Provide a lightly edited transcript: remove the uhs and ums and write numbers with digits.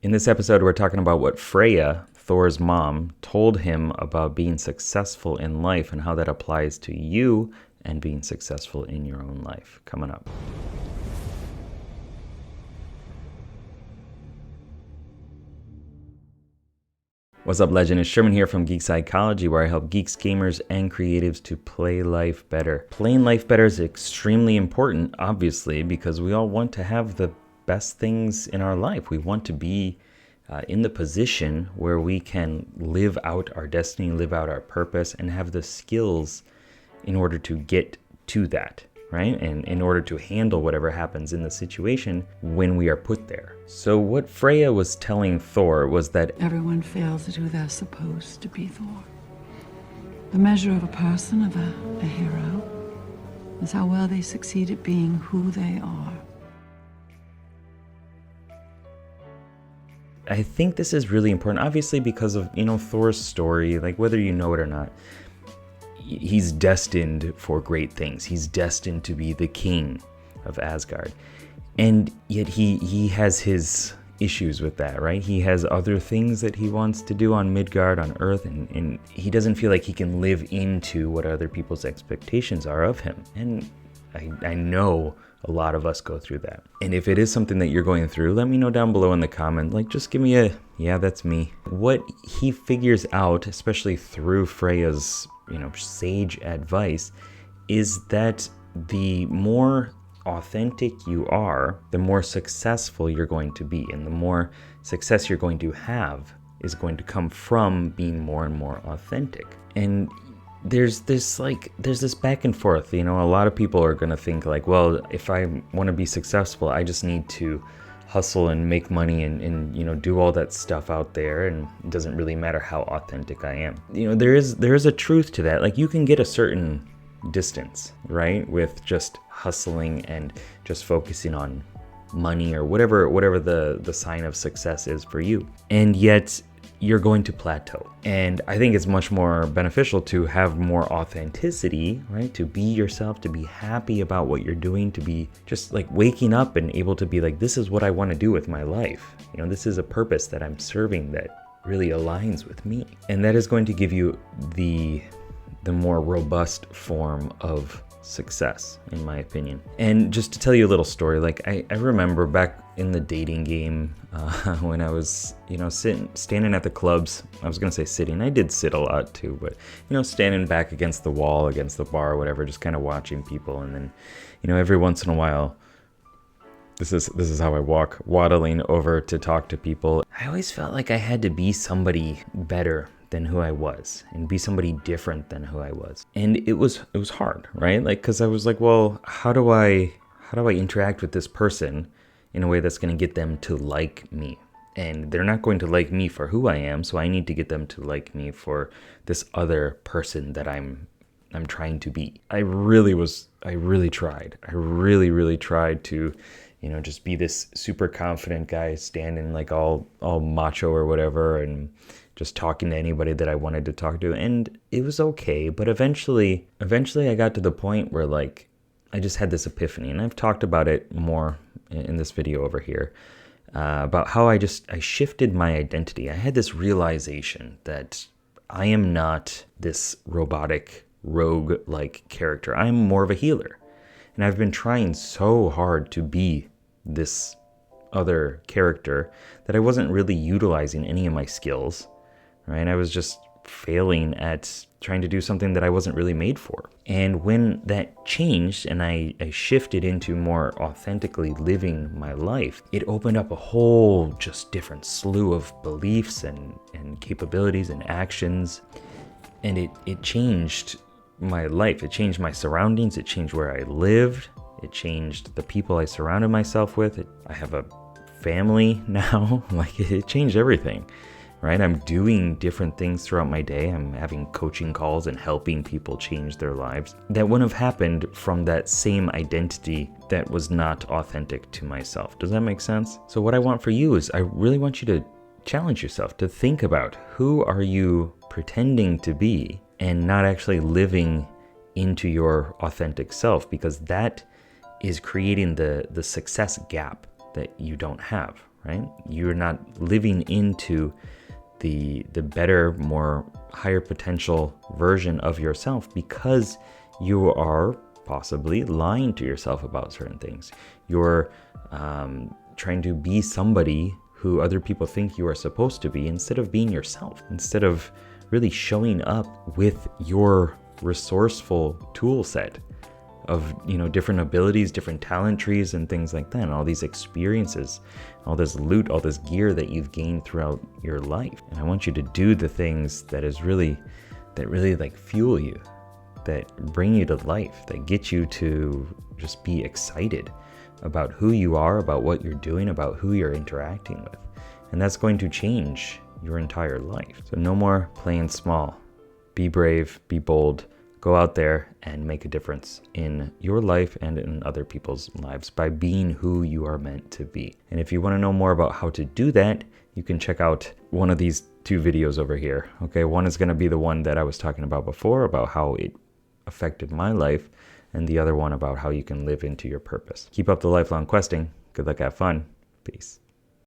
In this episode, we're talking about what Freya, Thor's mom, told him about being successful in life and how that applies to you and being successful in your own life. Coming up. What's up, legend? It's Sherman here from Geek Psychology, where I help geeks, gamers, and creatives to play life better. Playing life better is extremely important, obviously, because we all want to have the best things in our life. We want to be in the position where we can live out our destiny, live out our purpose, and have the skills in order to get to that, right? And in order to handle whatever happens in the situation when we are put there. So what Freya was telling Thor was that everyone fails at who they're supposed to be, Thor. The measure of a person, of a hero, is how well they succeed at being who they are. I think this is really important, obviously, because of, Thor's story, like whether you know it or not. He's destined for great things. He's destined to be the king of Asgard. And yet he has his issues with that, right? He has other things that he wants to do on Midgard, on Earth, and he doesn't feel like he can live into what other people's expectations are of him. And I know a lot of us go through that. And if it is something that you're going through, let me know down below in the comment. Like, just give me a, yeah, that's me. What he figures out, especially through Freya's, sage advice, is that the more authentic you are, the more successful you're going to be. And the more success you're going to have is going to come from being more and more authentic. And there's this back and forth, a lot of people are going to think like, well, if I want to be successful, I just need to hustle and make money and do all that stuff out there, and it doesn't really matter how authentic I am. There is a truth to that. Like, you can get a certain distance, right, with just hustling and just focusing on money or whatever the sign of success is for you. And yet you're going to plateau. And I think it's much more beneficial to have more authenticity, right? To be yourself, to be happy about what you're doing, to be just like waking up and able to be like, this is what I want to do with my life. This is a purpose that I'm serving that really aligns with me. And that is going to give you the more robust form of success, in my opinion. And just to tell you a little story, like I remember back in the dating game, when I was, standing at the clubs. I was gonna say sitting. I did sit a lot too, but standing back against the wall, against the bar, or whatever, just kind of watching people. And then, every once in a while, this is how I walk, waddling over to talk to people. I always felt like I had to be somebody better than who I was, and be somebody different than who I was. And it was hard, right? Like, because I was like, well, how do I interact with this person in a way that's going to get them to like me? And they're not going to like me for who I am, so I need to get them to like me for this other person that I'm trying to be. I really tried. I really tried to, just be this super confident guy standing like all macho or whatever, and just talking to anybody that I wanted to talk to. And it was okay, but eventually I got to the point where like I just had this epiphany, and I've talked about it more in this video over here, about how I shifted my identity. I had this realization that I am not this robotic rogue-like character. I'm more of a healer. And I've been trying so hard to be this other character that I wasn't really utilizing any of my skills, right? I was just failing at trying to do something that I wasn't really made for. And when that changed and I shifted into more authentically living my life, it opened up a whole just different slew of beliefs and capabilities and actions. And it changed my life. It changed my surroundings. It changed where I lived. It changed the people I surrounded myself with. I have a family now. Like, it changed everything. Right? I'm doing different things throughout my day. I'm having coaching calls and helping people change their lives. That wouldn't have happened from that same identity that was not authentic to myself. Does that make sense? So what I want for you is I really want you to challenge yourself to think about, who are you pretending to be and not actually living into your authentic self, because that is creating the success gap that you don't have. right? You're not living into the better, more higher potential version of yourself because you are possibly lying to yourself about certain things. You're trying to be somebody who other people think you are supposed to be instead of being yourself, instead of really showing up with your resourceful tool set of, you know, different abilities, different talent trees and things like that, and all these experiences, all this loot, all this gear that you've gained throughout your life. And I want you to do the things that really like fuel you, that bring you to life, that get you to just be excited about who you are, about what you're doing, about who you're interacting with. And that's going to change your entire life. So no more playing small. Be brave, be bold, go out there and make a difference in your life and in other people's lives by being who you are meant to be. And if you want to know more about how to do that, you can check out one of these 2 videos over here. Okay, one is going to be the one that I was talking about before, about how it affected my life, and the other one about how you can live into your purpose. Keep up the lifelong questing. Good luck, have fun. Peace.